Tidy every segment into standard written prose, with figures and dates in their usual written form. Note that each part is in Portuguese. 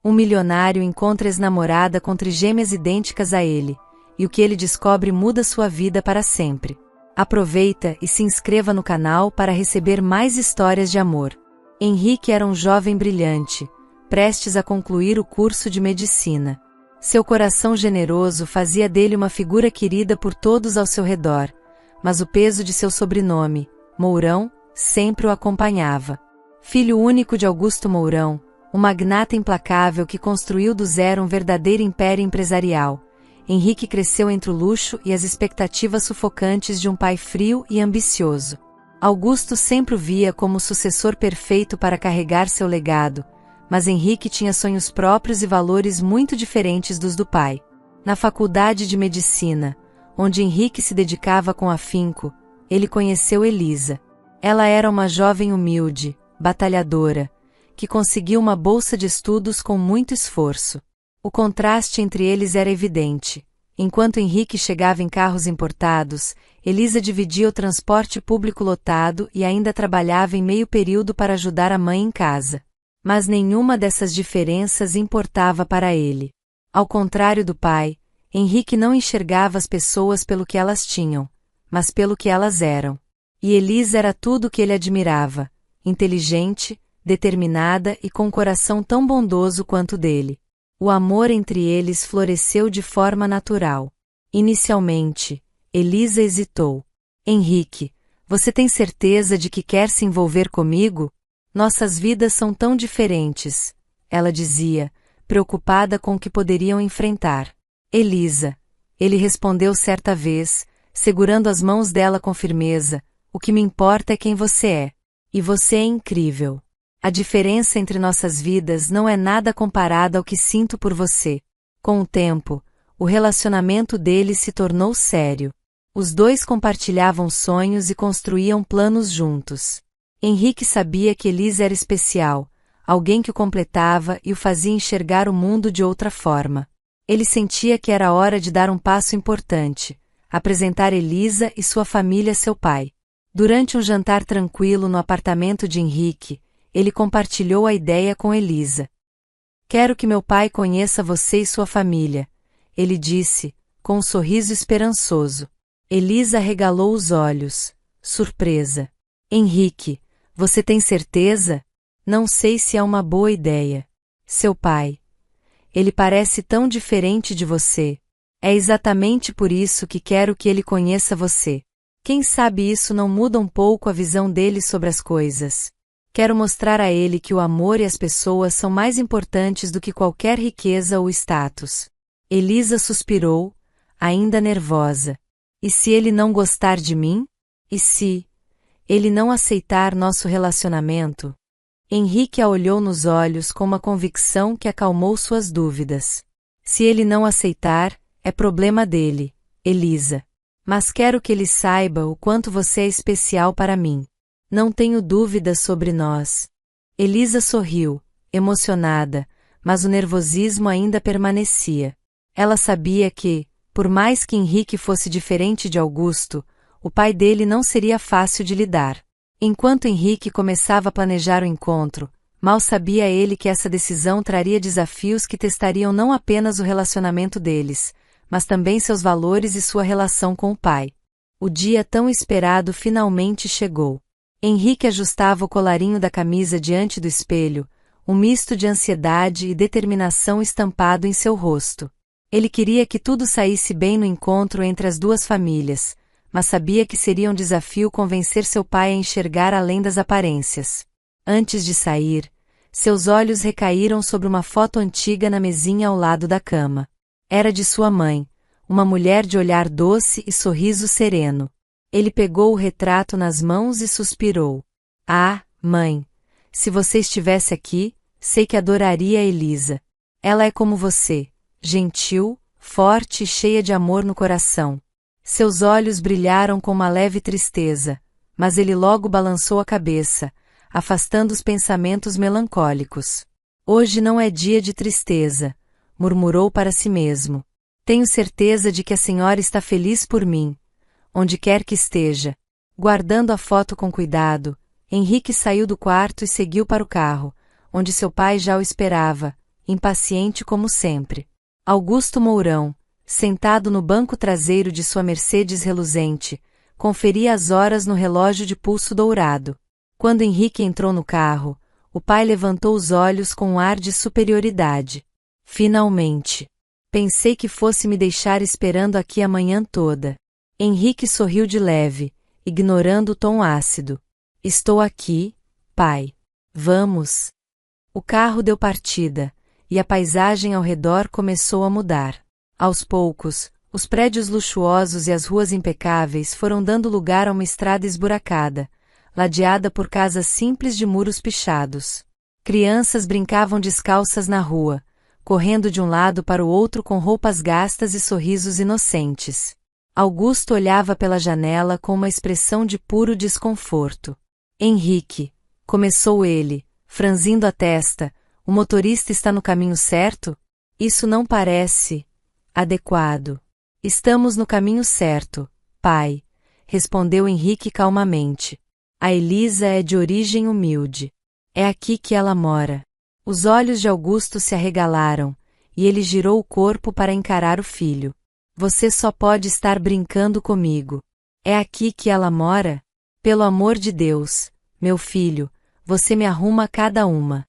Um milionário encontra ex-namorada com trigêmeas idênticas a ele, e o que ele descobre muda sua vida para sempre. Aproveita e se inscreva no canal para receber mais histórias de amor. Henrique era um jovem brilhante, prestes a concluir o curso de medicina. Seu coração generoso fazia dele uma figura querida por todos ao seu redor, mas o peso de seu sobrenome, Mourão, sempre o acompanhava. Filho único de Augusto Mourão, um magnata implacável que construiu do zero um verdadeiro império empresarial, Henrique cresceu entre o luxo e as expectativas sufocantes de um pai frio e ambicioso. Augusto sempre o via como o sucessor perfeito para carregar seu legado, mas Henrique tinha sonhos próprios e valores muito diferentes dos do pai. Na faculdade de medicina, onde Henrique se dedicava com afinco, ele conheceu Elisa. Ela era uma jovem humilde, batalhadora, que conseguiu uma bolsa de estudos com muito esforço. O contraste entre eles era evidente. Enquanto Henrique chegava em carros importados, Elisa dividia o transporte público lotado e ainda trabalhava em meio período para ajudar a mãe em casa. Mas nenhuma dessas diferenças importava para ele. Ao contrário do pai, Henrique não enxergava as pessoas pelo que elas tinham, mas pelo que elas eram. E Elisa era tudo o que ele admirava, inteligente, determinada e com um coração tão bondoso quanto o dele. O amor entre eles floresceu de forma natural. Inicialmente, Elisa hesitou. Henrique, você tem certeza de que quer se envolver comigo? Nossas vidas são tão diferentes, ela dizia, preocupada com o que poderiam enfrentar. Elisa, ele respondeu certa vez, segurando as mãos dela com firmeza, o que me importa é quem você é. E você é incrível. A diferença entre nossas vidas não é nada comparada ao que sinto por você. Com o tempo, o relacionamento deles se tornou sério. Os dois compartilhavam sonhos e construíam planos juntos. Henrique sabia que Elisa era especial, alguém que o completava e o fazia enxergar o mundo de outra forma. Ele sentia que era hora de dar um passo importante, apresentar Elisa e sua família a seu pai. Durante um jantar tranquilo no apartamento de Henrique, ele compartilhou a ideia com Elisa. Quero que meu pai conheça você e sua família, ele disse, com um sorriso esperançoso. Elisa arregalou os olhos, surpresa. Henrique, você tem certeza? Não sei se é uma boa ideia. Seu pai. Ele parece tão diferente de você. É exatamente por isso que quero que ele conheça você. Quem sabe isso não muda um pouco a visão dele sobre as coisas. Quero mostrar a ele que o amor e as pessoas são mais importantes do que qualquer riqueza ou status. Elisa suspirou, ainda nervosa. E se ele não gostar de mim? E se ele não aceitar nosso relacionamento? Henrique a olhou nos olhos com uma convicção que acalmou suas dúvidas. Se ele não aceitar, é problema dele, Elisa. Mas quero que ele saiba o quanto você é especial para mim. Não tenho dúvidas sobre nós. Elisa sorriu, emocionada, mas o nervosismo ainda permanecia. Ela sabia que, por mais que Henrique fosse diferente de Augusto, o pai dele não seria fácil de lidar. Enquanto Henrique começava a planejar o encontro, mal sabia ele que essa decisão traria desafios que testariam não apenas o relacionamento deles, mas também seus valores e sua relação com o pai. O dia tão esperado finalmente chegou. Henrique ajustava o colarinho da camisa diante do espelho, um misto de ansiedade e determinação estampado em seu rosto. Ele queria que tudo saísse bem no encontro entre as duas famílias, mas sabia que seria um desafio convencer seu pai a enxergar além das aparências. Antes de sair, seus olhos recaíram sobre uma foto antiga na mesinha ao lado da cama. Era de sua mãe, uma mulher de olhar doce e sorriso sereno. Ele pegou o retrato nas mãos e suspirou. Ah, mãe, se você estivesse aqui, sei que adoraria a Elisa. Ela é como você, gentil, forte e cheia de amor no coração. Seus olhos brilharam com uma leve tristeza, mas ele logo balançou a cabeça, afastando os pensamentos melancólicos. Hoje não é dia de tristeza, murmurou para si mesmo. Tenho certeza de que a senhora está feliz por mim. Onde quer que esteja. Guardando a foto com cuidado, Henrique saiu do quarto e seguiu para o carro, onde seu pai já o esperava, impaciente como sempre. Augusto Mourão, sentado no banco traseiro de sua Mercedes reluzente, conferia as horas no relógio de pulso dourado. Quando Henrique entrou no carro, o pai levantou os olhos com um ar de superioridade. Finalmente! Pensei que fosse me deixar esperando aqui a manhã toda. Henrique sorriu de leve, ignorando o tom ácido. Estou aqui, pai. Vamos. O carro deu partida, e a paisagem ao redor começou a mudar. Aos poucos, os prédios luxuosos e as ruas impecáveis foram dando lugar a uma estrada esburacada, ladeada por casas simples de muros pichados. Crianças brincavam descalças na rua, correndo de um lado para o outro com roupas gastas e sorrisos inocentes. Augusto olhava pela janela com uma expressão de puro desconforto. Henrique, começou ele, franzindo a testa, o motorista está no caminho certo? Isso não parece adequado. Estamos no caminho certo, pai, respondeu Henrique calmamente. A Elisa é de origem humilde. É aqui que ela mora. Os olhos de Augusto se arregalaram, e ele girou o corpo para encarar o filho. Você só pode estar brincando comigo. É aqui que ela mora? Pelo amor de Deus, meu filho, você me arruma cada uma.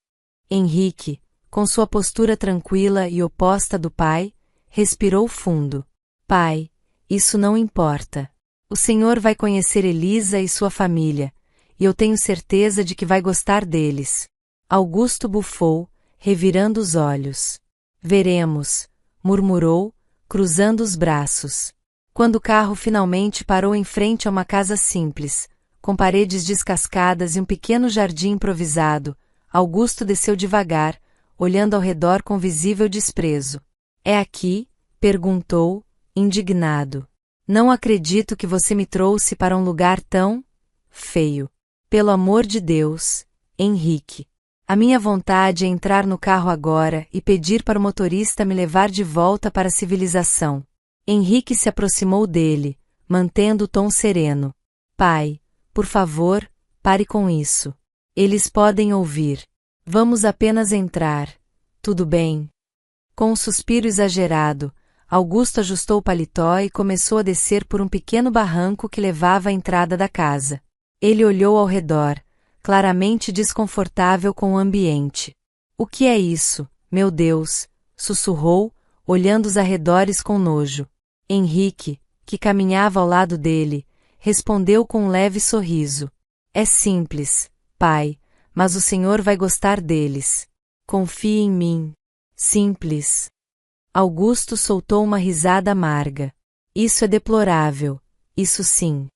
Henrique, com sua postura tranquila e oposta do pai, respirou fundo. Pai, isso não importa. O senhor vai conhecer Elisa e sua família, e eu tenho certeza de que vai gostar deles. Augusto bufou, revirando os olhos. Veremos, murmurou, cruzando os braços. Quando o carro finalmente parou em frente a uma casa simples, com paredes descascadas e um pequeno jardim improvisado, Augusto desceu devagar, olhando ao redor com visível desprezo. É aqui? Perguntou, indignado. Não acredito que você me trouxe para um lugar tão feio. Pelo amor de Deus, Henrique. A minha vontade é entrar no carro agora e pedir para o motorista me levar de volta para a civilização. Henrique se aproximou dele, mantendo o tom sereno. Pai, por favor, pare com isso. Eles podem ouvir. Vamos apenas entrar. Tudo bem? Com um suspiro exagerado, Augusto ajustou o paletó e começou a descer por um pequeno barranco que levava à entrada da casa. Ele olhou ao redor, claramente desconfortável com o ambiente. O que é isso, meu Deus? Sussurrou, olhando os arredores com nojo. Henrique, que caminhava ao lado dele, respondeu com um leve sorriso. É simples, pai, mas o senhor vai gostar deles. Confie em mim. Simples. Augusto soltou uma risada amarga. Isso é deplorável, isso sim.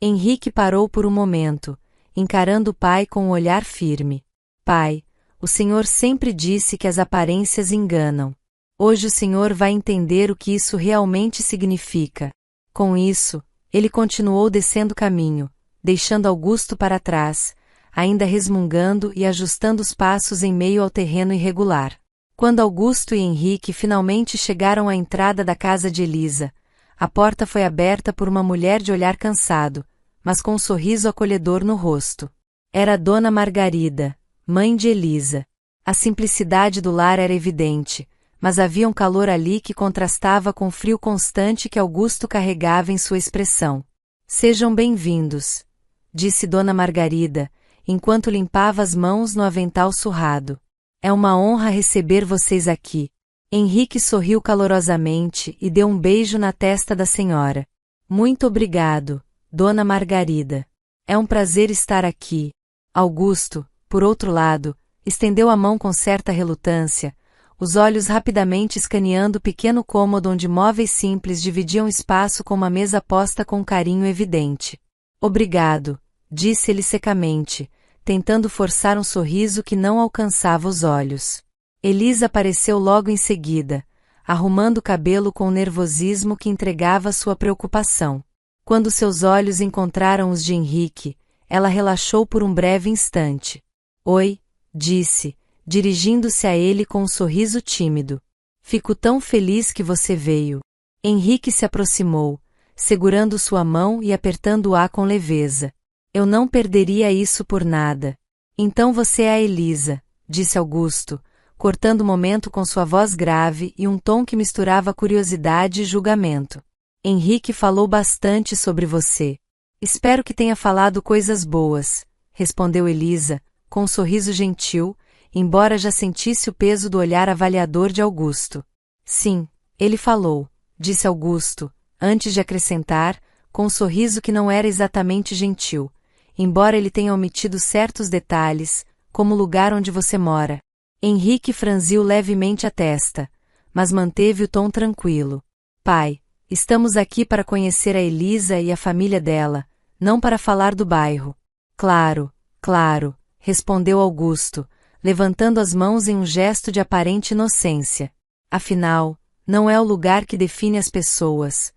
Henrique parou por um momento, encarando o pai com um olhar firme. Pai, o senhor sempre disse que as aparências enganam. Hoje o senhor vai entender o que isso realmente significa. Com isso, ele continuou descendo o caminho, deixando Augusto para trás, ainda resmungando e ajustando os passos em meio ao terreno irregular. Quando Augusto e Henrique finalmente chegaram à entrada da casa de Elisa, a porta foi aberta por uma mulher de olhar cansado, mas com um sorriso acolhedor no rosto. Era Dona Margarida, mãe de Elisa. A simplicidade do lar era evidente, mas havia um calor ali que contrastava com o frio constante que Augusto carregava em sua expressão. Sejam bem-vindos, disse Dona Margarida, enquanto limpava as mãos no avental surrado. É uma honra receber vocês aqui. Henrique sorriu calorosamente e deu um beijo na testa da senhora. Muito obrigado, Dona Margarida. É um prazer estar aqui. Augusto, por outro lado, estendeu a mão com certa relutância, os olhos rapidamente escaneando o pequeno cômodo onde móveis simples dividiam espaço com uma mesa posta com carinho evidente. Obrigado, disse ele secamente, tentando forçar um sorriso que não alcançava os olhos. Elisa apareceu logo em seguida, arrumando o cabelo com o nervosismo que entregava sua preocupação. Quando seus olhos encontraram os de Henrique, ela relaxou por um breve instante. Oi, disse, dirigindo-se a ele com um sorriso tímido. Fico tão feliz que você veio. Henrique se aproximou, segurando sua mão e apertando-a com leveza. Eu não perderia isso por nada. Então você é a Elisa, disse Augusto, cortando o momento com sua voz grave e um tom que misturava curiosidade e julgamento. Henrique falou bastante sobre você. Espero que tenha falado coisas boas, respondeu Elisa, com um sorriso gentil, embora já sentisse o peso do olhar avaliador de Augusto. Sim, ele falou, disse Augusto, antes de acrescentar, com um sorriso que não era exatamente gentil, embora ele tenha omitido certos detalhes, como o lugar onde você mora. Henrique franziu levemente a testa, mas manteve o tom tranquilo. Pai, estamos aqui para conhecer a Elisa e a família dela, não para falar do bairro. Claro, claro, respondeu Augusto, levantando as mãos em um gesto de aparente inocência. Afinal, não é o lugar que define as pessoas.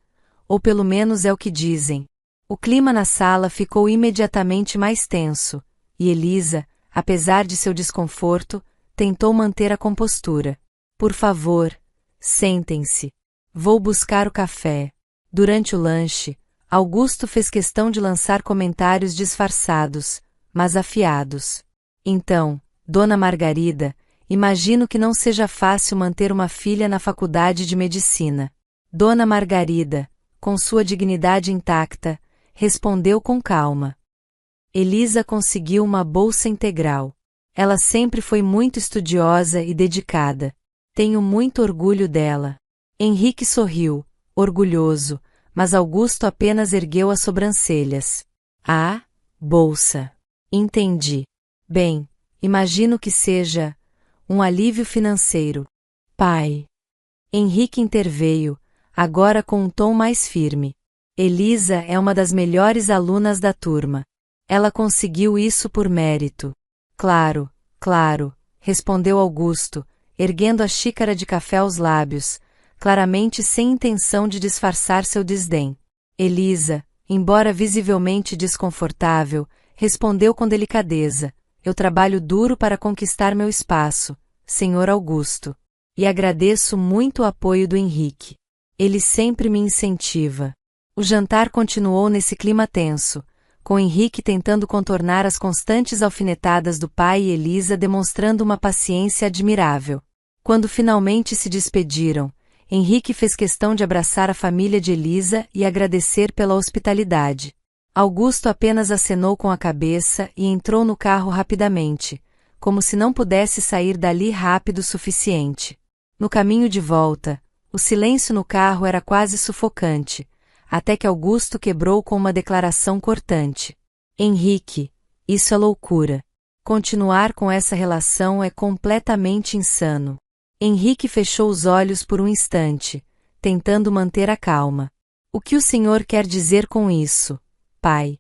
Ou pelo menos é o que dizem. O clima na sala ficou imediatamente mais tenso, e Elisa, apesar de seu desconforto, tentou manter a compostura. Por favor, sentem-se. Vou buscar o café. Durante o lanche, Augusto fez questão de lançar comentários disfarçados, mas afiados. Então, Dona Margarida, imagino que não seja fácil manter uma filha na faculdade de medicina. Dona Margarida, com sua dignidade intacta, respondeu com calma. Elisa conseguiu uma bolsa integral. Ela sempre foi muito estudiosa e dedicada. Tenho muito orgulho dela. Henrique sorriu, orgulhoso, mas Augusto apenas ergueu as sobrancelhas. Ah, bolsa. Entendi. Bem, imagino que seja um alívio financeiro. Pai. Henrique interveio, agora com um tom mais firme. Elisa é uma das melhores alunas da turma. Ela conseguiu isso por mérito. Claro, claro, respondeu Augusto, erguendo a xícara de café aos lábios, claramente sem intenção de disfarçar seu desdém. Elisa, embora visivelmente desconfortável, respondeu com delicadeza: eu trabalho duro para conquistar meu espaço, Sr. Augusto. E agradeço muito o apoio do Henrique. Ele sempre me incentiva. O jantar continuou nesse clima tenso, com Henrique tentando contornar as constantes alfinetadas do pai e Elisa demonstrando uma paciência admirável. Quando finalmente se despediram, Henrique fez questão de abraçar a família de Elisa e agradecer pela hospitalidade. Augusto apenas acenou com a cabeça e entrou no carro rapidamente, como se não pudesse sair dali rápido o suficiente. No caminho de volta, o silêncio no carro era quase sufocante, até que Augusto quebrou com uma declaração cortante. Henrique, isso é loucura. Continuar com essa relação é completamente insano. Henrique fechou os olhos por um instante, tentando manter a calma. O que o senhor quer dizer com isso, pai?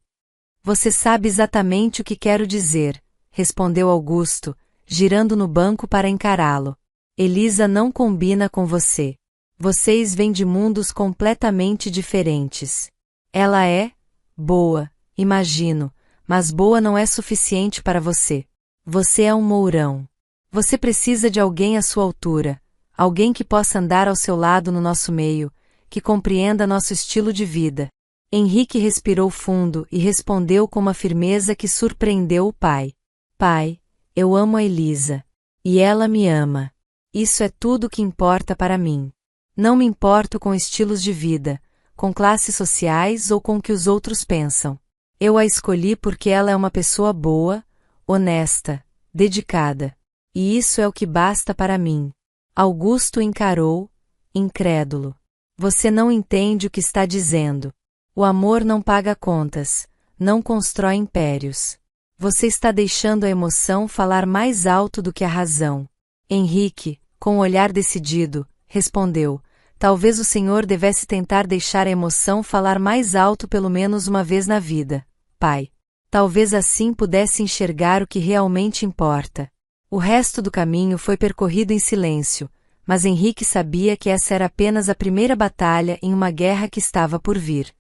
Você sabe exatamente o que quero dizer, respondeu Augusto, girando no banco para encará-lo. Elisa não combina com você. Vocês vêm de mundos completamente diferentes. Ela é boa, imagino, mas boa não é suficiente para você. Você é um mourão. Você precisa de alguém à sua altura, alguém que possa andar ao seu lado no nosso meio, que compreenda nosso estilo de vida. Henrique respirou fundo e respondeu com uma firmeza que surpreendeu o pai. Pai, eu amo a Elisa. E ela me ama. Isso é tudo que importa para mim. Não me importo com estilos de vida, com classes sociais ou com o que os outros pensam. Eu a escolhi porque ela é uma pessoa boa, honesta, dedicada. E isso é o que basta para mim. Augusto encarou, incrédulo. Você não entende o que está dizendo. O amor não paga contas, não constrói impérios. Você está deixando a emoção falar mais alto do que a razão. Henrique, com um olhar decidido, respondeu: talvez o senhor devesse tentar deixar a emoção falar mais alto pelo menos uma vez na vida, pai. Talvez assim pudesse enxergar o que realmente importa. O resto do caminho foi percorrido em silêncio, mas Henrique sabia que essa era apenas a primeira batalha em uma guerra que estava por vir.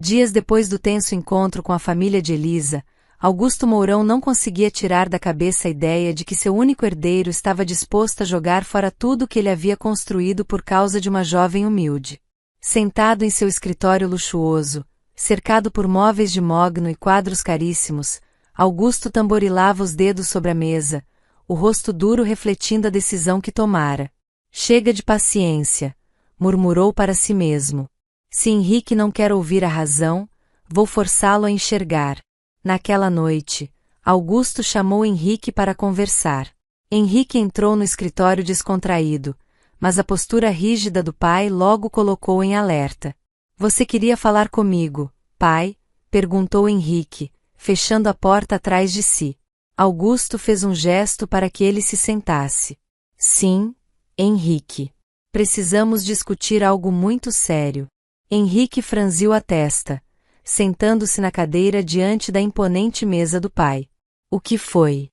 Dias depois do tenso encontro com a família de Elisa, Augusto Mourão não conseguia tirar da cabeça a ideia de que seu único herdeiro estava disposto a jogar fora tudo o que ele havia construído por causa de uma jovem humilde. Sentado em seu escritório luxuoso, cercado por móveis de mogno e quadros caríssimos, Augusto tamborilava os dedos sobre a mesa, o rosto duro refletindo a decisão que tomara. Chega de paciência, murmurou para si mesmo. Se Henrique não quer ouvir a razão, vou forçá-lo a enxergar. Naquela noite, Augusto chamou Henrique para conversar. Henrique entrou no escritório descontraído, mas a postura rígida do pai logo colocou em alerta. Você queria falar comigo, pai? Perguntou Henrique, fechando a porta atrás de si. Augusto fez um gesto para que ele se sentasse. Sim, Henrique. Precisamos discutir algo muito sério. Henrique franziu a testa, sentando-se na cadeira diante da imponente mesa do pai. O que foi?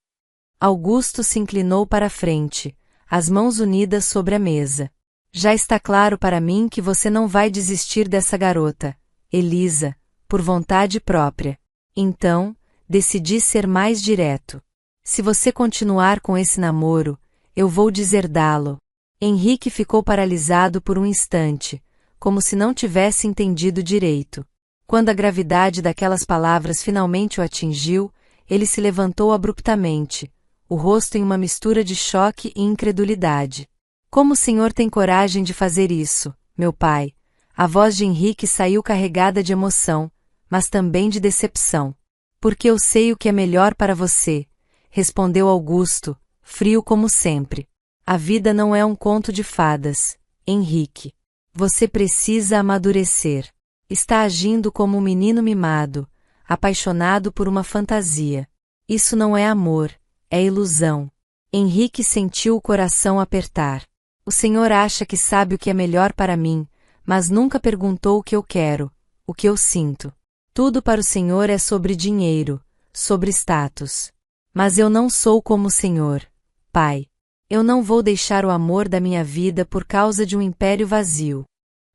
Augusto se inclinou para a frente, as mãos unidas sobre a mesa. Já está claro para mim que você não vai desistir dessa garota, Elisa, por vontade própria. Então, decidi ser mais direto. Se você continuar com esse namoro, eu vou deserdá-lo. Henrique ficou paralisado por um instante, como se não tivesse entendido direito. Quando a gravidade daquelas palavras finalmente o atingiu, ele se levantou abruptamente, o rosto em uma mistura de choque e incredulidade. Como o senhor tem coragem de fazer isso, meu pai? A voz de Henrique saiu carregada de emoção, mas também de decepção. Porque eu sei o que é melhor para você, respondeu Augusto, frio como sempre. A vida não é um conto de fadas, Henrique. Você precisa amadurecer. Está agindo como um menino mimado, apaixonado por uma fantasia. Isso não é amor, é ilusão. Henrique sentiu o coração apertar. O senhor acha que sabe o que é melhor para mim, mas nunca perguntou o que eu quero, o que eu sinto. Tudo para o senhor é sobre dinheiro, sobre status. Mas eu não sou como o senhor, pai. Eu não vou deixar o amor da minha vida por causa de um império vazio.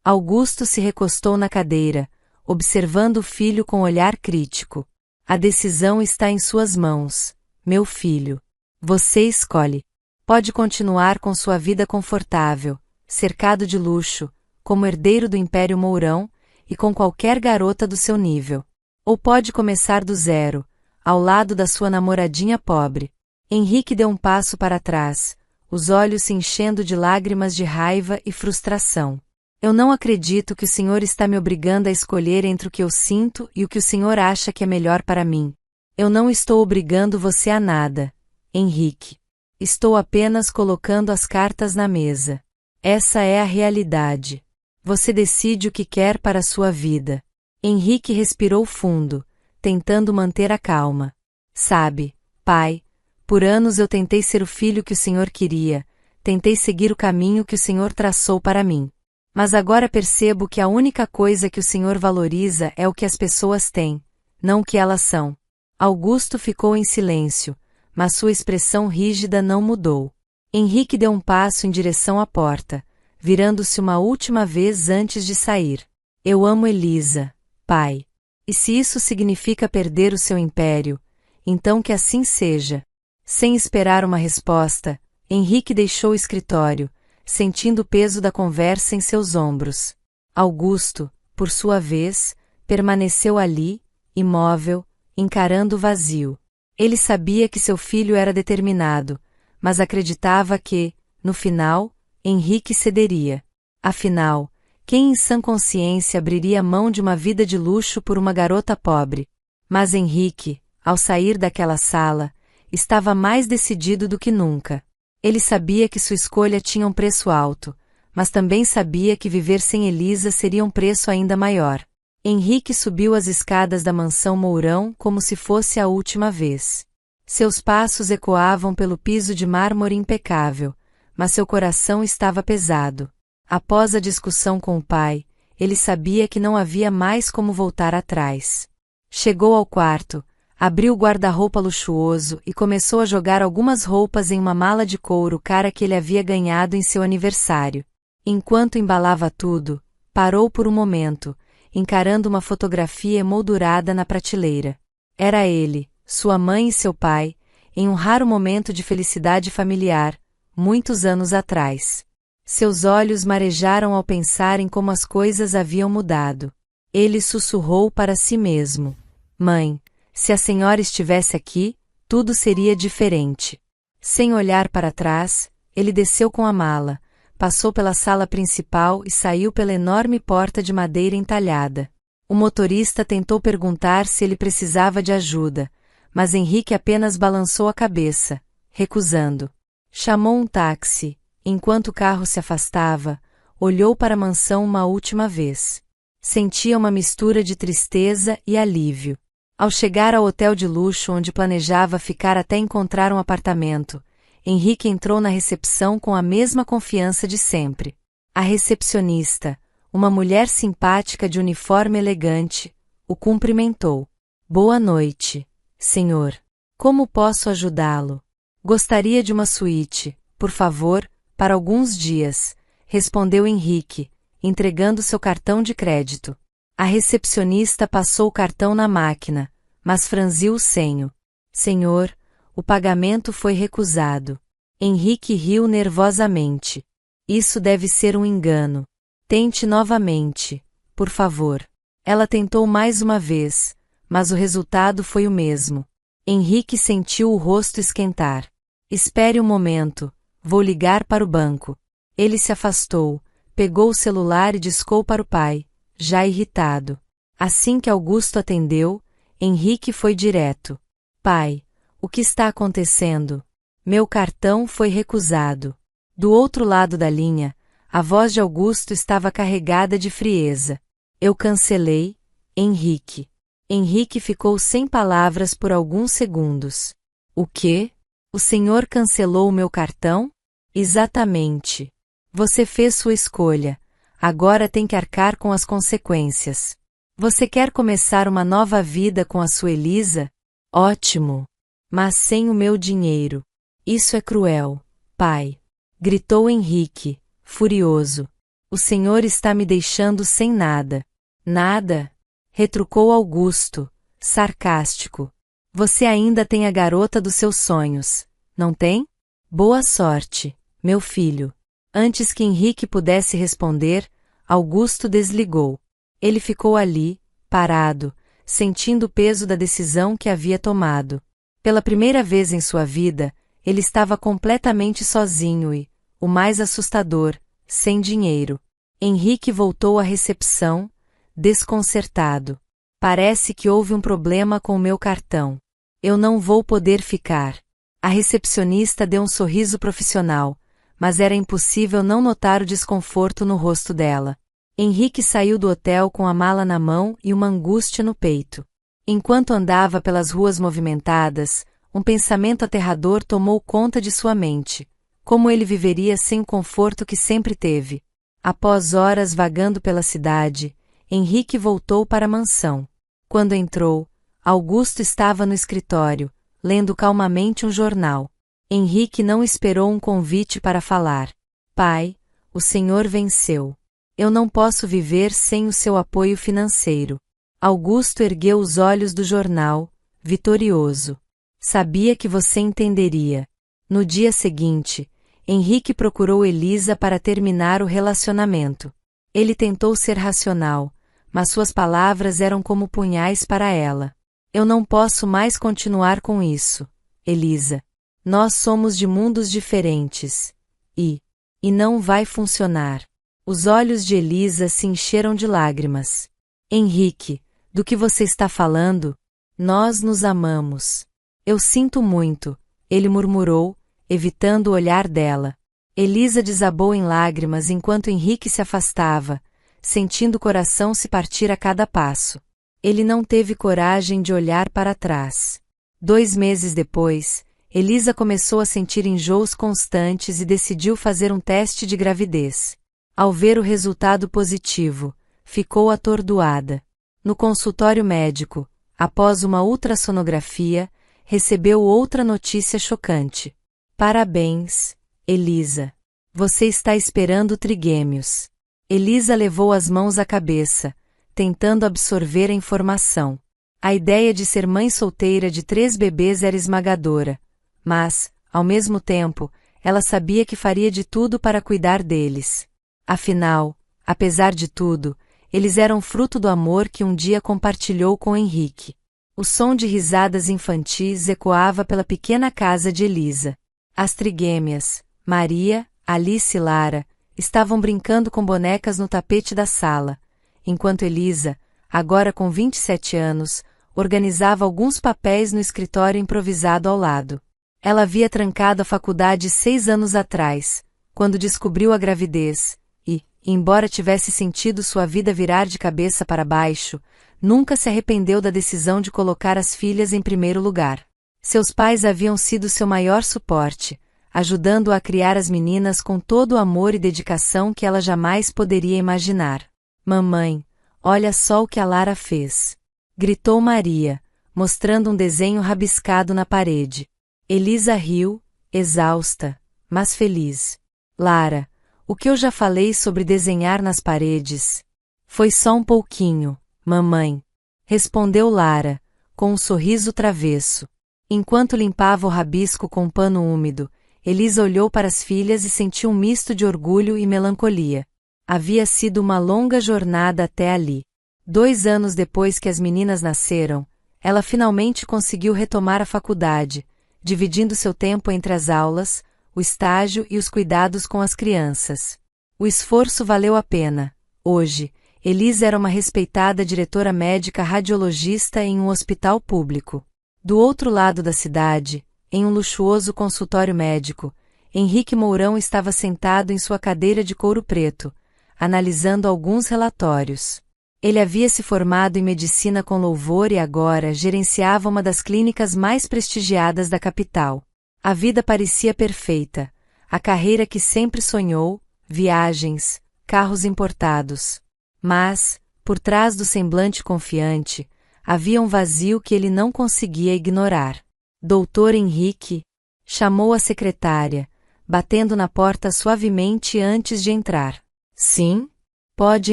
Augusto se recostou na cadeira, observando o filho com olhar crítico. A decisão está em suas mãos, meu filho. Você escolhe. Pode continuar com sua vida confortável, cercado de luxo, como herdeiro do Império Mourão, e com qualquer garota do seu nível. Ou pode começar do zero, ao lado da sua namoradinha pobre. Henrique deu um passo para trás, os olhos se enchendo de lágrimas de raiva e frustração. Eu não acredito que o senhor está me obrigando a escolher entre o que eu sinto e o que o senhor acha que é melhor para mim. Eu não estou obrigando você a nada, Henrique. Estou apenas colocando as cartas na mesa. Essa é a realidade. Você decide o que quer para a sua vida. Henrique respirou fundo, tentando manter a calma. Sabe, pai, por anos eu tentei ser o filho que o senhor queria, tentei seguir o caminho que o senhor traçou para mim. Mas agora percebo que a única coisa que o senhor valoriza é o que as pessoas têm, não o que elas são. Augusto ficou em silêncio, mas sua expressão rígida não mudou. Henrique deu um passo em direção à porta, virando-se uma última vez antes de sair. Eu amo Elisa, pai. E se isso significa perder o seu império, então que assim seja. Sem esperar uma resposta, Henrique deixou o escritório, sentindo o peso da conversa em seus ombros. Augusto, por sua vez, permaneceu ali, imóvel, encarando o vazio. Ele sabia que seu filho era determinado, mas acreditava que, no final, Henrique cederia. Afinal, quem em sã consciência abriria mão de uma vida de luxo por uma garota pobre? Mas Henrique, ao sair daquela sala, estava mais decidido do que nunca. Ele sabia que sua escolha tinha um preço alto, mas também sabia que viver sem Elisa seria um preço ainda maior. Henrique subiu as escadas da mansão Mourão como se fosse a última vez. Seus passos ecoavam pelo piso de mármore impecável, mas seu coração estava pesado. Após a discussão com o pai, ele sabia que não havia mais como voltar atrás. Chegou ao quarto, abriu o guarda-roupa luxuoso e começou a jogar algumas roupas em uma mala de couro cara que ele havia ganhado em seu aniversário. Enquanto embalava tudo, parou por um momento, encarando uma fotografia emoldurada na prateleira. Era ele, sua mãe e seu pai, em um raro momento de felicidade familiar, muitos anos atrás. Seus olhos marejaram ao pensar em como as coisas haviam mudado. Ele sussurrou para si mesmo: Mãe, se a senhora estivesse aqui, tudo seria diferente. Sem olhar para trás, ele desceu com a mala, passou pela sala principal e saiu pela enorme porta de madeira entalhada. O motorista tentou perguntar se ele precisava de ajuda, mas Henrique apenas balançou a cabeça, recusando. Chamou um táxi. Enquanto o carro se afastava, olhou para a mansão uma última vez. Sentia uma mistura de tristeza e alívio. Ao chegar ao hotel de luxo onde planejava ficar até encontrar um apartamento, Henrique entrou na recepção com a mesma confiança de sempre. A recepcionista, uma mulher simpática de uniforme elegante, o cumprimentou. Boa noite, senhor. Como posso ajudá-lo? Gostaria de uma suíte, por favor, para alguns dias, respondeu Henrique, entregando seu cartão de crédito. A recepcionista passou o cartão na máquina, mas franziu o senho. Senhor, o pagamento foi recusado. Henrique riu nervosamente. Isso deve ser um engano. Tente novamente, por favor. Ela tentou mais uma vez, mas o resultado foi o mesmo. Henrique sentiu o rosto esquentar. Espere um momento, vou ligar para o banco. Ele se afastou, pegou o celular e discou para o pai, já irritado. Assim que Augusto atendeu, Henrique foi direto. Pai, o que está acontecendo? Meu cartão foi recusado. Do outro lado da linha, a voz de Augusto estava carregada de frieza. Eu cancelei, Henrique. Henrique ficou sem palavras por alguns segundos. O quê? O senhor cancelou o meu cartão? Exatamente. Você fez sua escolha. Agora tem que arcar com as consequências. Você quer começar uma nova vida com a sua Elisa? Ótimo. Mas sem o meu dinheiro. Isso é cruel, pai. Gritou Henrique, furioso. O senhor está me deixando sem nada. Nada? Retrucou Augusto, sarcástico. Você ainda tem a garota dos seus sonhos, não tem? Boa sorte, meu filho. Antes que Henrique pudesse responder, Augusto desligou. Ele ficou ali, parado, sentindo o peso da decisão que havia tomado. Pela primeira vez em sua vida, ele estava completamente sozinho e, o mais assustador, sem dinheiro. Henrique voltou à recepção, desconcertado. Parece que houve um problema com o meu cartão. Eu não vou poder ficar. A recepcionista deu um sorriso profissional, mas era impossível não notar o desconforto no rosto dela. Henrique saiu do hotel com a mala na mão e uma angústia no peito. Enquanto andava pelas ruas movimentadas, um pensamento aterrador tomou conta de sua mente. Como ele viveria sem o conforto que sempre teve? Após horas vagando pela cidade, Henrique voltou para a mansão. Quando entrou, Augusto estava no escritório, lendo calmamente um jornal. Henrique não esperou um convite para falar. Pai, o senhor venceu. Eu não posso viver sem o seu apoio financeiro. Augusto ergueu os olhos do jornal, vitorioso. Sabia que você entenderia. No dia seguinte, Henrique procurou Elisa para terminar o relacionamento. Ele tentou ser racional, mas suas palavras eram como punhais para ela. Eu não posso mais continuar com isso, Elisa. Nós somos de mundos diferentes. E não vai funcionar. Os olhos de Elisa se encheram de lágrimas. Henrique, do que você está falando? Nós nos amamos. Eu sinto muito, ele murmurou, evitando o olhar dela. Elisa desabou em lágrimas enquanto Henrique se afastava, sentindo o coração se partir a cada passo. Ele não teve coragem de olhar para trás. 2 meses depois, Elisa começou a sentir enjoos constantes e decidiu fazer um teste de gravidez. Ao ver o resultado positivo, ficou atordoada. No consultório médico, após uma ultrassonografia, recebeu outra notícia chocante. Parabéns, Elisa. Você está esperando trigêmeos. Elisa levou as mãos à cabeça, tentando absorver a informação. A ideia de ser mãe solteira de 3 bebês era esmagadora, mas, ao mesmo tempo, ela sabia que faria de tudo para cuidar deles. Afinal, apesar de tudo, eles eram fruto do amor que um dia compartilhou com Henrique. O som de risadas infantis ecoava pela pequena casa de Elisa. As trigêmeas, Maria, Alice e Lara, estavam brincando com bonecas no tapete da sala, enquanto Elisa, agora com 27 anos, organizava alguns papéis no escritório improvisado ao lado. Ela havia trancado a faculdade 6 anos atrás, quando descobriu a gravidez, e, embora tivesse sentido sua vida virar de cabeça para baixo, nunca se arrependeu da decisão de colocar as filhas em primeiro lugar. Seus pais haviam sido seu maior suporte, ajudando-a a criar as meninas com todo o amor e dedicação que ela jamais poderia imaginar. Mamãe, olha só o que a Lara fez! Gritou Maria, mostrando um desenho rabiscado na parede. Elisa riu, exausta, mas feliz. Lara, o que eu já falei sobre desenhar nas paredes? Foi só um pouquinho, mamãe. Respondeu Lara, com um sorriso travesso. Enquanto limpava o rabisco com um pano úmido, Elisa olhou para as filhas e sentiu um misto de orgulho e melancolia. Havia sido uma longa jornada até ali. 2 anos depois que as meninas nasceram, ela finalmente conseguiu retomar a faculdade, dividindo seu tempo entre as aulas, o estágio e os cuidados com as crianças. O esforço valeu a pena. Hoje, Elisa era uma respeitada diretora médica radiologista em um hospital público. Do outro lado da cidade, em um luxuoso consultório médico, Henrique Mourão estava sentado em sua cadeira de couro preto, analisando alguns relatórios. Ele havia se formado em medicina com louvor e agora gerenciava uma das clínicas mais prestigiadas da capital. A vida parecia perfeita, a carreira que sempre sonhou, viagens, carros importados. Mas, por trás do semblante confiante, havia um vazio que ele não conseguia ignorar. Doutor Henrique, chamou a secretária, batendo na porta suavemente antes de entrar. Sim? Pode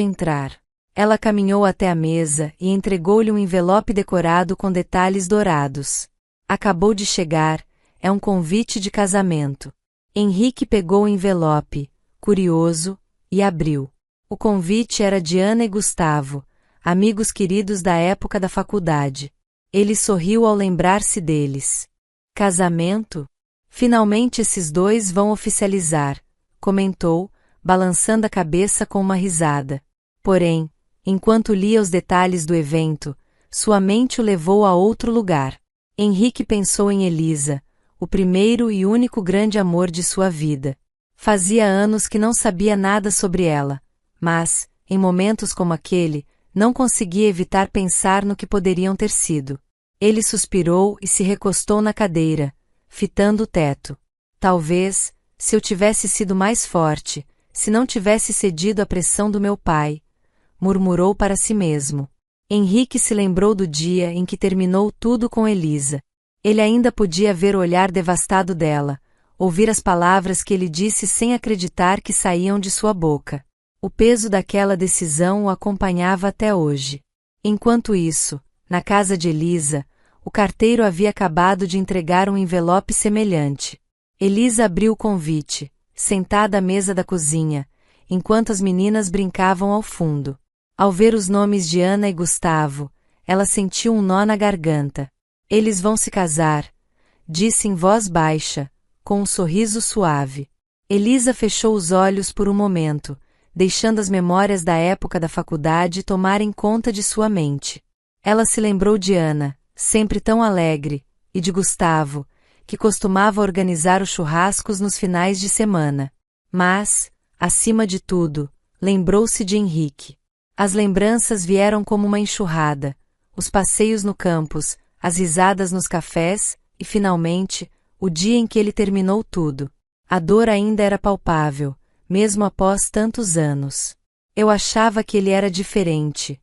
entrar. Ela caminhou até a mesa e entregou-lhe um envelope decorado com detalhes dourados. Acabou de chegar, é um convite de casamento. Henrique pegou o envelope, curioso, e abriu. O convite era de Ana e Gustavo, amigos queridos da época da faculdade. Ele sorriu ao lembrar-se deles. Casamento? Finalmente esses dois vão oficializar, comentou, balançando a cabeça com uma risada. Porém, enquanto lia os detalhes do evento, sua mente o levou a outro lugar. Henrique pensou em Elisa, o primeiro e único grande amor de sua vida. Fazia anos que não sabia nada sobre ela, mas, em momentos como aquele, não conseguia evitar pensar no que poderiam ter sido. Ele suspirou e se recostou na cadeira, fitando o teto. Talvez, se eu tivesse sido mais forte, se não tivesse cedido à pressão do meu pai, murmurou para si mesmo. Henrique se lembrou do dia em que terminou tudo com Elisa. Ele ainda podia ver o olhar devastado dela, ouvir as palavras que ele disse sem acreditar que saíam de sua boca. O peso daquela decisão o acompanhava até hoje. Enquanto isso, na casa de Elisa, o carteiro havia acabado de entregar um envelope semelhante. Elisa abriu o convite, sentada à mesa da cozinha, enquanto as meninas brincavam ao fundo. Ao ver os nomes de Ana e Gustavo, ela sentiu um nó na garganta. Eles vão se casar, disse em voz baixa, com um sorriso suave. Elisa fechou os olhos por um momento, deixando as memórias da época da faculdade tomarem conta de sua mente. Ela se lembrou de Ana, sempre tão alegre, e de Gustavo, que costumava organizar os churrascos nos finais de semana. Mas, acima de tudo, lembrou-se de Henrique. As lembranças vieram como uma enxurrada, os passeios no campus, as risadas nos cafés, e finalmente, o dia em que ele terminou tudo. A dor ainda era palpável, mesmo após tantos anos. Eu achava que ele era diferente,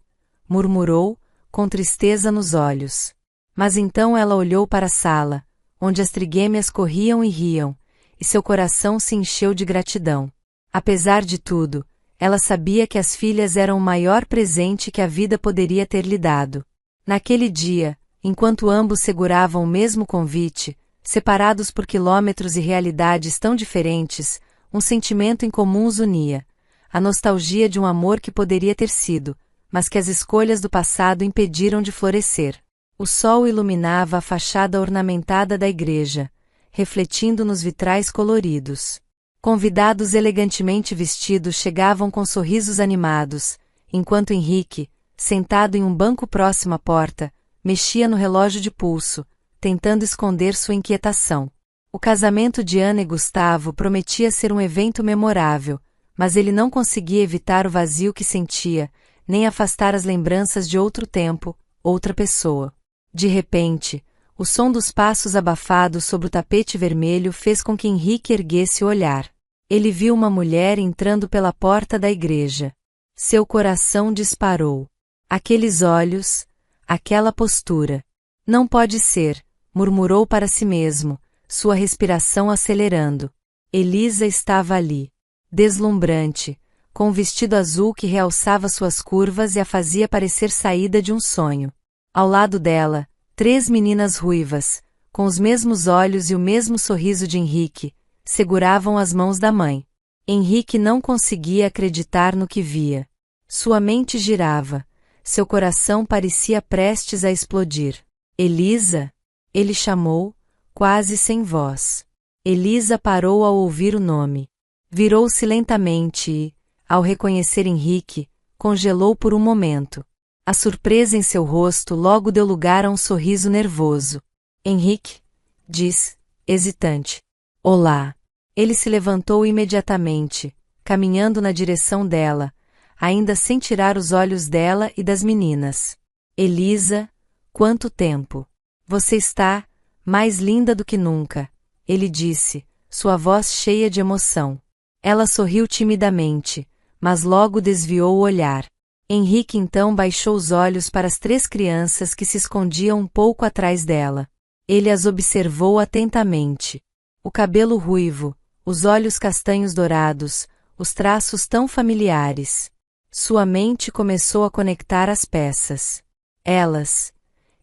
murmurou, com tristeza nos olhos. Mas então ela olhou para a sala, onde as trigêmeas corriam e riam, e seu coração se encheu de gratidão. Apesar de tudo, ela sabia que as filhas eram o maior presente que a vida poderia ter lhe dado. Naquele dia, enquanto ambos seguravam o mesmo convite, separados por quilômetros e realidades tão diferentes, um sentimento em comum os unia, a nostalgia de um amor que poderia ter sido, mas que as escolhas do passado impediram de florescer. O sol iluminava a fachada ornamentada da igreja, refletindo nos vitrais coloridos. Convidados elegantemente vestidos chegavam com sorrisos animados, enquanto Henrique, sentado em um banco próximo à porta, mexia no relógio de pulso, tentando esconder sua inquietação. O casamento de Ana e Gustavo prometia ser um evento memorável, mas ele não conseguia evitar o vazio que sentia, nem afastar as lembranças de outro tempo, outra pessoa. De repente, o som dos passos abafados sobre o tapete vermelho fez com que Henrique erguesse o olhar. Ele viu uma mulher entrando pela porta da igreja. Seu coração disparou. Aqueles olhos, aquela postura. Não pode ser, murmurou para si mesmo, sua respiração acelerando. Elisa estava ali. Deslumbrante, com um vestido azul que realçava suas curvas e a fazia parecer saída de um sonho. Ao lado dela, 3 meninas ruivas, com os mesmos olhos e o mesmo sorriso de Henrique, seguravam as mãos da mãe. Henrique não conseguia acreditar no que via. Sua mente girava, seu coração parecia prestes a explodir. Elisa? Ele chamou, quase sem voz. Elisa parou ao ouvir o nome. Virou-se lentamente e, ao reconhecer Henrique, congelou por um momento. A surpresa em seu rosto logo deu lugar a um sorriso nervoso. Henrique? Disse, hesitante. Olá. Ele se levantou imediatamente, caminhando na direção dela, ainda sem tirar os olhos dela e das meninas. Elisa, quanto tempo! Você está mais linda do que nunca, ele disse, sua voz cheia de emoção. Ela sorriu timidamente, mas logo desviou o olhar. Henrique então baixou os olhos para as 3 crianças que se escondiam um pouco atrás dela. Ele as observou atentamente. O cabelo ruivo, os olhos castanhos dourados, os traços tão familiares. Sua mente começou a conectar as peças. Elas.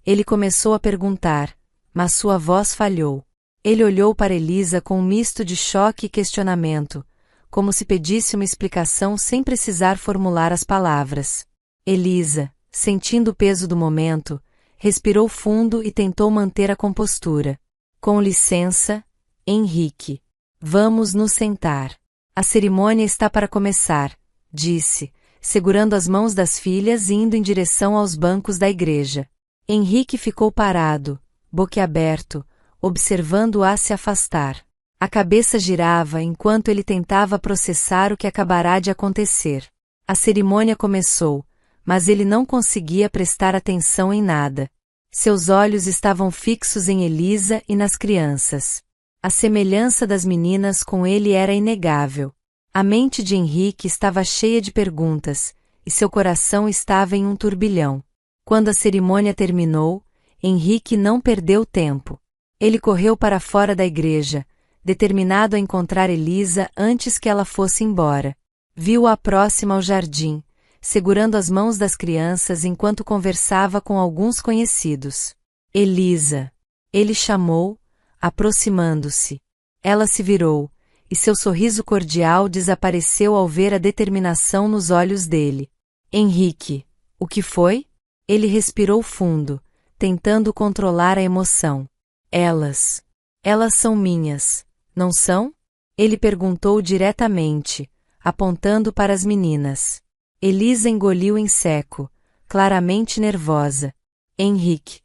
Ele começou a perguntar, mas sua voz falhou. Ele olhou para Elisa com um misto de choque e questionamento, como se pedisse uma explicação sem precisar formular as palavras. Elisa, sentindo o peso do momento, respirou fundo e tentou manter a compostura. Com licença, Henrique. Vamos nos sentar. A cerimônia está para começar, disse, segurando as mãos das filhas e indo em direção aos bancos da igreja. Henrique ficou parado, boquiaberto, observando-a se afastar. A cabeça girava enquanto ele tentava processar o que acabará de acontecer. A cerimônia começou, mas ele não conseguia prestar atenção em nada. Seus olhos estavam fixos em Elisa e nas crianças. A semelhança das meninas com ele era inegável. A mente de Henrique estava cheia de perguntas, e seu coração estava em um turbilhão. Quando a cerimônia terminou, Henrique não perdeu tempo. Ele correu para fora da igreja, determinado a encontrar Elisa antes que ela fosse embora. Viu-a próxima ao jardim, segurando as mãos das crianças enquanto conversava com alguns conhecidos. Elisa! Ele chamou, aproximando-se. Ela se virou, e seu sorriso cordial desapareceu ao ver a determinação nos olhos dele. Henrique, o que foi? Ele respirou fundo, tentando controlar a emoção. Elas são minhas, não são? Ele perguntou diretamente, apontando para as meninas. Elisa engoliu em seco, claramente nervosa. Henrique,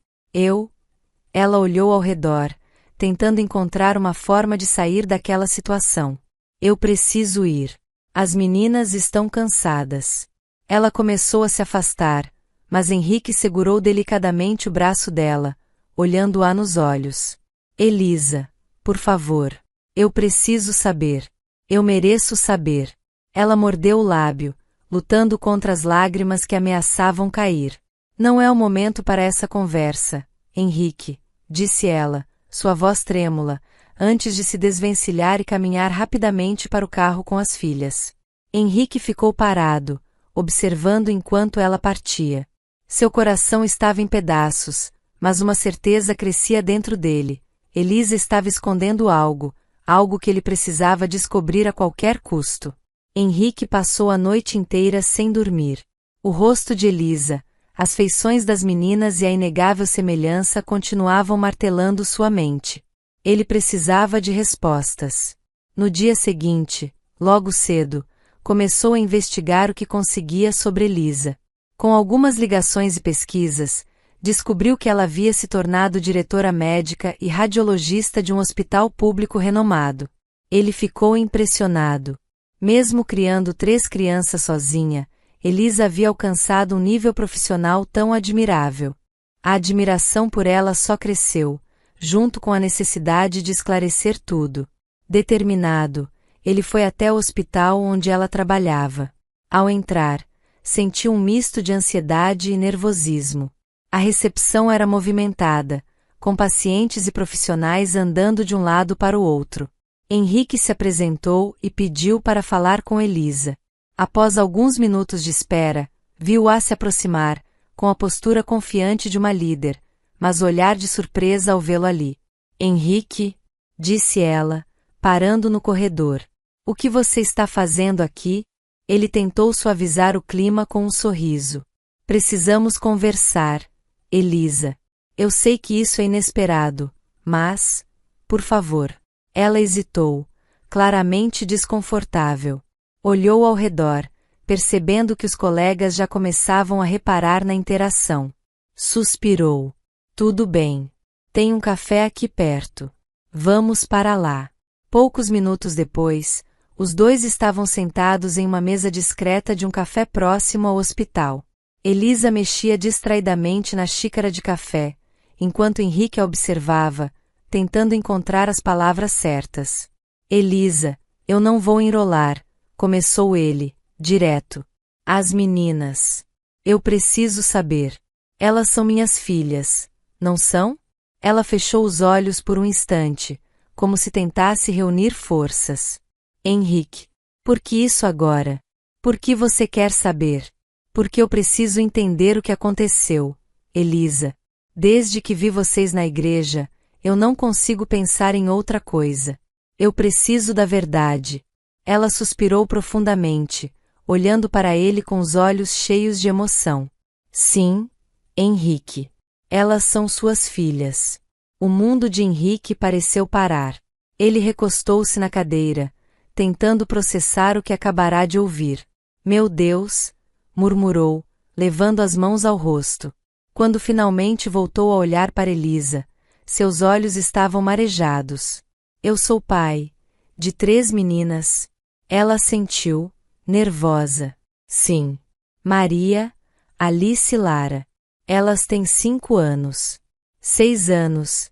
Ela olhou ao redor, tentando encontrar uma forma de sair daquela situação. Eu preciso ir. As meninas estão cansadas. Ela começou a se afastar, mas Henrique segurou delicadamente o braço dela, olhando-a nos olhos. Elisa, por favor. Eu preciso saber. Eu mereço saber. Ela mordeu o lábio, lutando contra as lágrimas que ameaçavam cair. Não é o momento para essa conversa, Henrique, disse ela, sua voz trêmula, antes de se desvencilhar e caminhar rapidamente para o carro com as filhas. Henrique ficou parado, observando enquanto ela partia. Seu coração estava em pedaços, mas uma certeza crescia dentro dele. Elisa estava escondendo algo que ele precisava descobrir a qualquer custo. Henrique passou a noite inteira sem dormir. O rosto de Elisa, as feições das meninas e a inegável semelhança continuavam martelando sua mente. Ele precisava de respostas. No dia seguinte, logo cedo, começou a investigar o que conseguia sobre Elisa. Com algumas ligações e pesquisas, descobriu que ela havia se tornado diretora médica e radiologista de um hospital público renomado. Ele ficou impressionado. Mesmo criando 3 crianças sozinha, Elisa havia alcançado um nível profissional tão admirável. A admiração por ela só cresceu, junto com a necessidade de esclarecer tudo. Determinado, ele foi até o hospital onde ela trabalhava. Ao entrar, sentiu um misto de ansiedade e nervosismo. A recepção era movimentada, com pacientes e profissionais andando de um lado para o outro. Henrique se apresentou e pediu para falar com Elisa. Após alguns minutos de espera, viu-a se aproximar, com a postura confiante de uma líder, mas olhar de surpresa ao vê-lo ali. Henrique, disse ela, parando no corredor. O que você está fazendo aqui? Ele tentou suavizar o clima com um sorriso. Precisamos conversar, Elisa. Eu sei que isso é inesperado, mas, por favor. Ela hesitou, claramente desconfortável. Olhou ao redor, percebendo que os colegas já começavam a reparar na interação. Suspirou. Tudo bem. Tem um café aqui perto. Vamos para lá. Poucos minutos depois, os dois estavam sentados em uma mesa discreta de um café próximo ao hospital. Elisa mexia distraidamente na xícara de café, enquanto Henrique a observava, tentando encontrar as palavras certas. Elisa, eu não vou enrolar, começou ele, direto. As meninas. Eu preciso saber. Elas são minhas filhas, não são? Ela fechou os olhos por um instante, como se tentasse reunir forças. Henrique. Por que isso agora? Por que você quer saber? Porque eu preciso entender o que aconteceu, Elisa. Desde que vi vocês na igreja, eu não consigo pensar em outra coisa. Eu preciso da verdade. Ela suspirou profundamente, olhando para ele com os olhos cheios de emoção. Sim, Henrique. Elas são suas filhas. O mundo de Henrique pareceu parar. Ele recostou-se na cadeira, tentando processar o que acabará de ouvir. Meu Deus, murmurou, levando as mãos ao rosto. Quando finalmente voltou a olhar para Elisa, seus olhos estavam marejados. Eu sou pai de 3 meninas. Ela assentiu, nervosa. Sim. Maria, Alice e Lara. Elas têm 5 anos. 6 anos.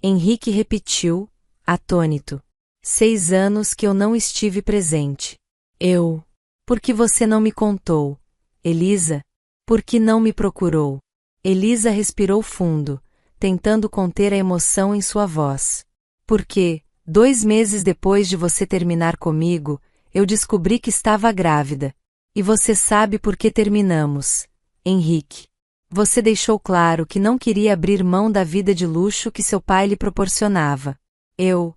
Henrique repetiu, atônito. 6 anos que eu não estive presente. Eu. Por que você não me contou? Elisa? Por que não me procurou? Elisa respirou fundo, tentando conter a emoção em sua voz. Porque, 2 meses depois de você terminar comigo, eu descobri que estava grávida. E você sabe por que terminamos, Henrique. Você deixou claro que não queria abrir mão da vida de luxo que seu pai lhe proporcionava. Eu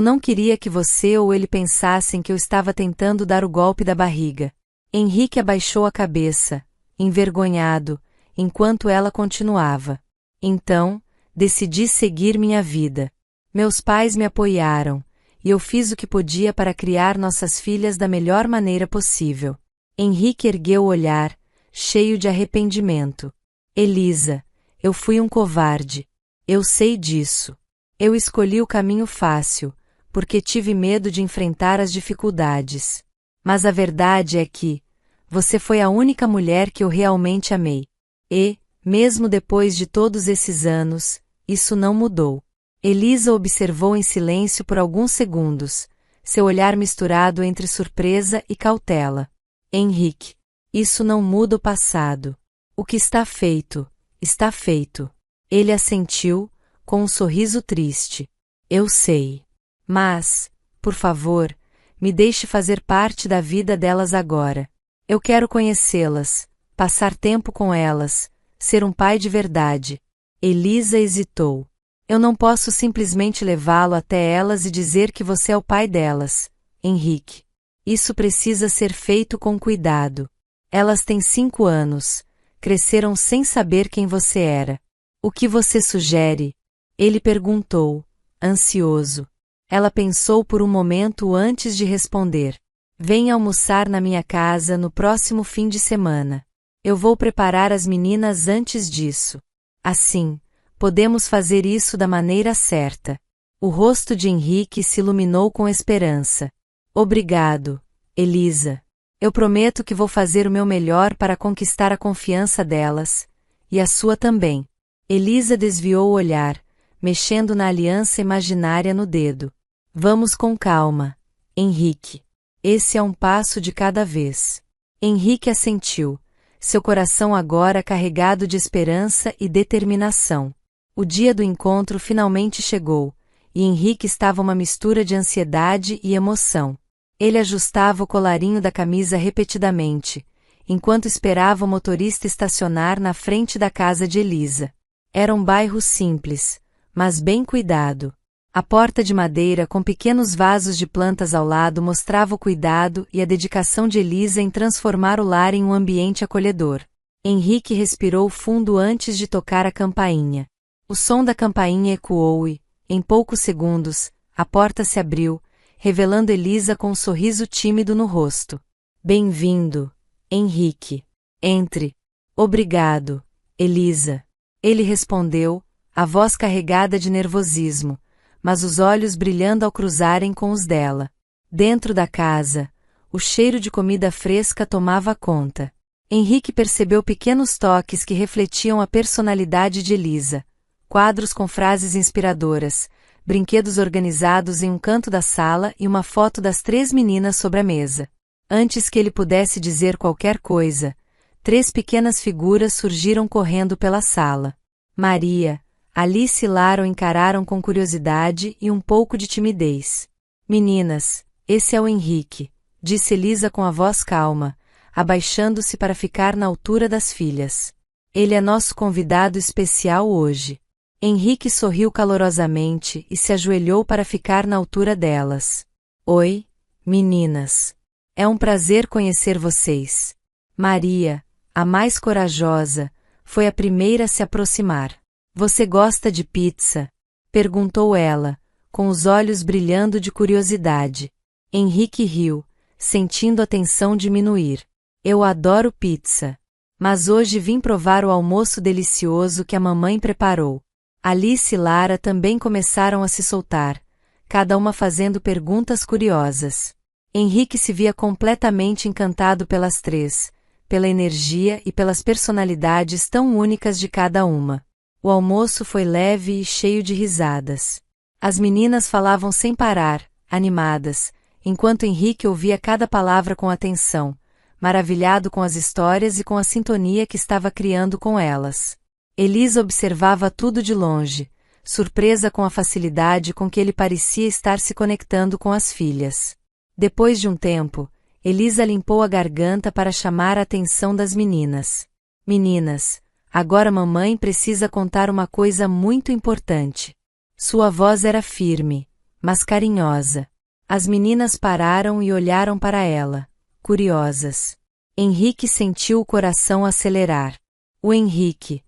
não queria que você ou ele pensassem que eu estava tentando dar o golpe da barriga. Henrique abaixou a cabeça, envergonhado, enquanto ela continuava. Então, decidi seguir minha vida. Meus pais me apoiaram, e eu fiz o que podia para criar nossas filhas da melhor maneira possível. Henrique ergueu o olhar, cheio de arrependimento. Elisa, eu fui um covarde. Eu sei disso. Eu escolhi o caminho fácil, porque tive medo de enfrentar as dificuldades. Mas a verdade é que você foi a única mulher que eu realmente amei. E, mesmo depois de todos esses anos, isso não mudou. Elisa observou em silêncio por alguns segundos, seu olhar misturado entre surpresa e cautela. Henrique, isso não muda o passado. O que está feito, está feito. Ele assentiu, com um sorriso triste. Eu sei. Mas, por favor, me deixe fazer parte da vida delas agora. Eu quero conhecê-las, passar tempo com elas, ser um pai de verdade. Elisa hesitou. Eu não posso simplesmente levá-lo até elas e dizer que você é o pai delas, Henrique. Isso precisa ser feito com cuidado. Elas têm 5 anos, cresceram sem saber quem você era. O que você sugere? Ele perguntou, ansioso. Ela pensou por um momento antes de responder. Venha almoçar na minha casa no próximo fim de semana. Eu vou preparar as meninas antes disso. Assim, podemos fazer isso da maneira certa. O rosto de Henrique se iluminou com esperança. Obrigado, Elisa. Eu prometo que vou fazer o meu melhor para conquistar a confiança delas, e a sua também. Elisa desviou o olhar, mexendo na aliança imaginária no dedo. Vamos com calma, Henrique. Esse é um passo de cada vez. Henrique assentiu, seu coração agora carregado de esperança e determinação. O dia do encontro finalmente chegou, e Henrique estava uma mistura de ansiedade e emoção. Ele ajustava o colarinho da camisa repetidamente, enquanto esperava o motorista estacionar na frente da casa de Elisa. Era um bairro simples, mas bem cuidado. A porta de madeira com pequenos vasos de plantas ao lado mostrava o cuidado e a dedicação de Elisa em transformar o lar em um ambiente acolhedor. Henrique respirou fundo antes de tocar a campainha. O som da campainha ecoou e, em poucos segundos, a porta se abriu, revelando Elisa com um sorriso tímido no rosto. Bem-vindo, Henrique. Entre. Obrigado, Elisa. Ele respondeu, a voz carregada de nervosismo, mas os olhos brilhando ao cruzarem com os dela. Dentro da casa, o cheiro de comida fresca tomava conta. Henrique percebeu pequenos toques que refletiam a personalidade de Elisa. Quadros com frases inspiradoras, brinquedos organizados em um canto da sala e uma foto das 3 meninas sobre a mesa. Antes que ele pudesse dizer qualquer coisa, 3 pequenas figuras surgiram correndo pela sala. Maria, Alice e Lara o encararam com curiosidade e um pouco de timidez. Meninas, esse é o Henrique, disse Elisa com a voz calma, abaixando-se para ficar na altura das filhas. Ele é nosso convidado especial hoje. Henrique sorriu calorosamente e se ajoelhou para ficar na altura delas. Oi, meninas. É um prazer conhecer vocês. Maria, a mais corajosa, foi a primeira a se aproximar. Você gosta de pizza? Perguntou ela, com os olhos brilhando de curiosidade. Henrique riu, sentindo a tensão diminuir. Eu adoro pizza. Mas hoje vim provar o almoço delicioso que a mamãe preparou. Alice e Lara também começaram a se soltar, cada uma fazendo perguntas curiosas. Henrique se via completamente encantado pelas 3, pela energia e pelas personalidades tão únicas de cada uma. O almoço foi leve e cheio de risadas. As meninas falavam sem parar, animadas, enquanto Henrique ouvia cada palavra com atenção, maravilhado com as histórias e com a sintonia que estava criando com elas. Elisa observava tudo de longe, surpresa com a facilidade com que ele parecia estar se conectando com as filhas. Depois de um tempo, Elisa limpou a garganta para chamar a atenção das meninas. Meninas, agora mamãe precisa contar uma coisa muito importante. Sua voz era firme, mas carinhosa. As meninas pararam e olharam para ela, curiosas. Henrique sentiu o coração acelerar. O Henrique.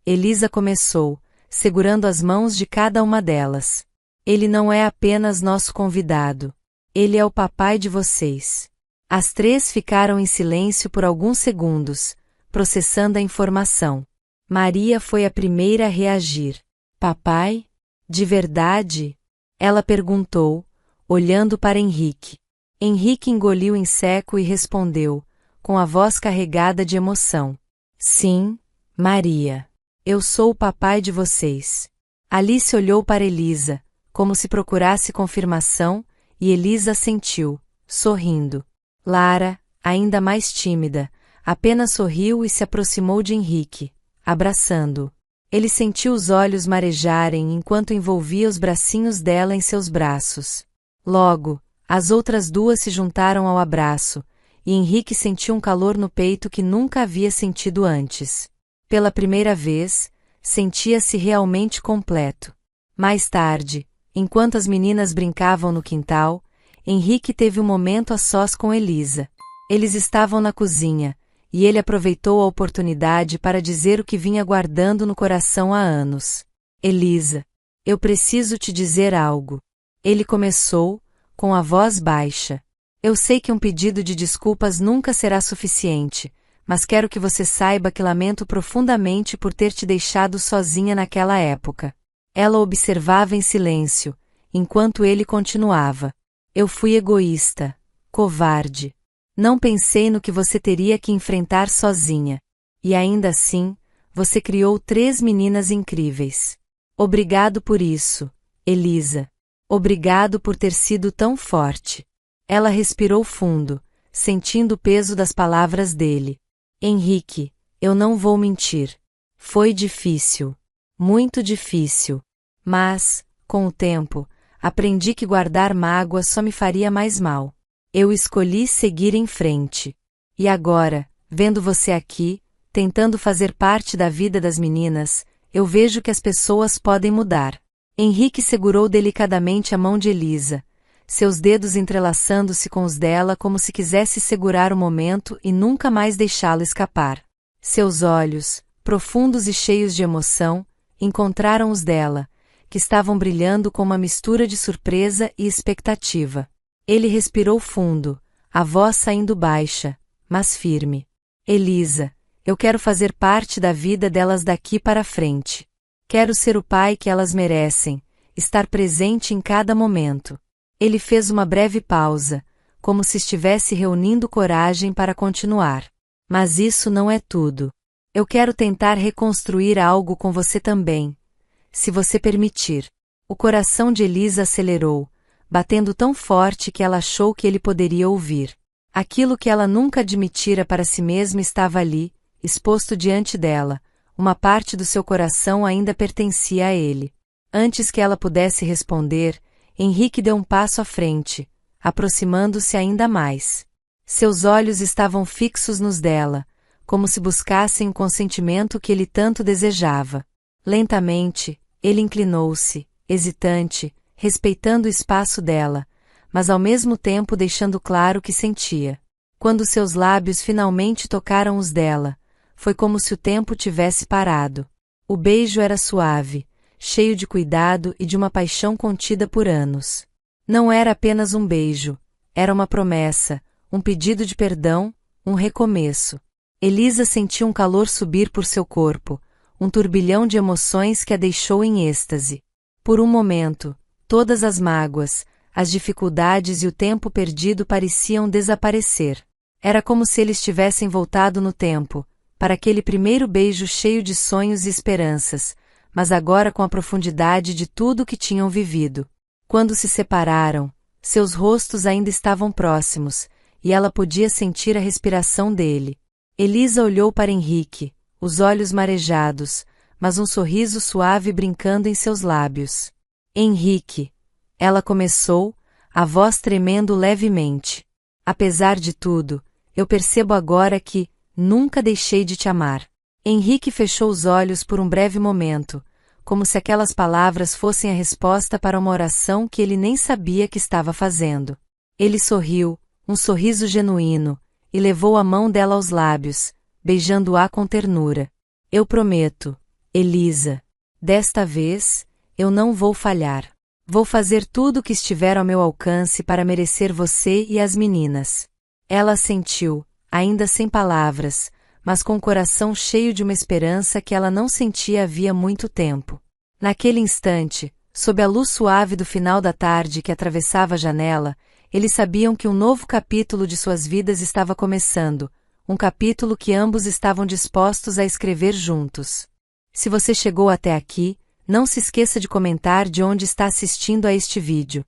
Elisa começou, segurando as mãos de cada uma delas. Ele não é apenas nosso convidado. Ele é o papai de vocês. As 3 ficaram em silêncio por alguns segundos, processando a informação. Maria foi a primeira a reagir. Papai? De verdade? Ela perguntou, olhando para Henrique. Henrique engoliu em seco e respondeu, com a voz carregada de emoção. Sim, Maria. Eu sou o papai de vocês. Alice olhou para Elisa, como se procurasse confirmação, e Elisa assentiu, sorrindo. Lara, ainda mais tímida, apenas sorriu e se aproximou de Henrique, abraçando-o. Ele sentiu os olhos marejarem enquanto envolvia os bracinhos dela em seus braços. Logo, as outras 2 se juntaram ao abraço, e Henrique sentiu um calor no peito que nunca havia sentido antes. Pela primeira vez, sentia-se realmente completo. Mais tarde, enquanto as meninas brincavam no quintal, Henrique teve um momento a sós com Elisa. Eles estavam na cozinha, e ele aproveitou a oportunidade para dizer o que vinha guardando no coração há anos. Elisa, Eu preciso te dizer algo. Ele começou, com a voz baixa. Eu sei que um pedido de desculpas nunca será suficiente, mas quero que você saiba que lamento profundamente por ter te deixado sozinha naquela época. Ela observava em silêncio, enquanto ele continuava. Eu fui egoísta, covarde. Não pensei no que você teria que enfrentar sozinha. E ainda assim, você criou 3 meninas incríveis. Obrigado por isso, Elisa. Obrigado por ter sido tão forte. Ela respirou fundo, sentindo o peso das palavras dele. Henrique, eu não vou mentir. Foi difícil. Muito difícil. Mas, com o tempo, aprendi que guardar mágoa só me faria mais mal. Eu escolhi seguir em frente. E agora, vendo você aqui, tentando fazer parte da vida das meninas, eu vejo que as pessoas podem mudar. Henrique segurou delicadamente a mão de Elisa, seus dedos entrelaçando-se com os dela como se quisesse segurar o momento e nunca mais deixá-lo escapar. Seus olhos, profundos e cheios de emoção, encontraram os dela, que estavam brilhando com uma mistura de surpresa e expectativa. Ele respirou fundo, a voz saindo baixa, mas firme. Elisa, eu quero fazer parte da vida delas daqui para frente. Quero ser o pai que elas merecem, estar presente em cada momento. Ele fez uma breve pausa, como se estivesse reunindo coragem para continuar. Mas isso não é tudo. Eu quero tentar reconstruir algo com você também, se você permitir. O coração de Elisa acelerou, batendo tão forte que ela achou que ele poderia ouvir. Aquilo que ela nunca admitira para si mesma estava ali, exposto diante dela. Uma parte do seu coração ainda pertencia a ele. Antes que ela pudesse responder, Henrique deu um passo à frente, aproximando-se ainda mais. Seus olhos estavam fixos nos dela, como se buscassem o consentimento que ele tanto desejava. Lentamente, ele inclinou-se, hesitante, respeitando o espaço dela, mas ao mesmo tempo deixando claro o que sentia. Quando seus lábios finalmente tocaram os dela, foi como se o tempo tivesse parado. O beijo era suave, cheio de cuidado e de uma paixão contida por anos. Não era apenas um beijo, era uma promessa, um pedido de perdão, um recomeço. Elisa sentiu um calor subir por seu corpo, um turbilhão de emoções que a deixou em êxtase. Por um momento, todas as mágoas, as dificuldades e o tempo perdido pareciam desaparecer. Era como se eles tivessem voltado no tempo, para aquele primeiro beijo cheio de sonhos e esperanças, mas agora com a profundidade de tudo o que tinham vivido. Quando se separaram, seus rostos ainda estavam próximos, e ela podia sentir a respiração dele. Elisa olhou para Henrique, os olhos marejados, mas um sorriso suave brincando em seus lábios. Henrique, ela começou, a voz tremendo levemente. Apesar de tudo, eu percebo agora que nunca deixei de te amar. Henrique fechou os olhos por um breve momento, como se aquelas palavras fossem a resposta para uma oração que ele nem sabia que estava fazendo. Ele sorriu, um sorriso genuíno, e levou a mão dela aos lábios, beijando-a com ternura. Eu prometo, Elisa. Desta vez, eu não vou falhar. Vou fazer tudo o que estiver ao meu alcance para merecer você e as meninas. Ela assentiu, ainda sem palavras, mas com o coração cheio de uma esperança que ela não sentia havia muito tempo. Naquele instante, sob a luz suave do final da tarde que atravessava a janela, eles sabiam que um novo capítulo de suas vidas estava começando, um capítulo que ambos estavam dispostos a escrever juntos. Se você chegou até aqui, não se esqueça de comentar de onde está assistindo a este vídeo.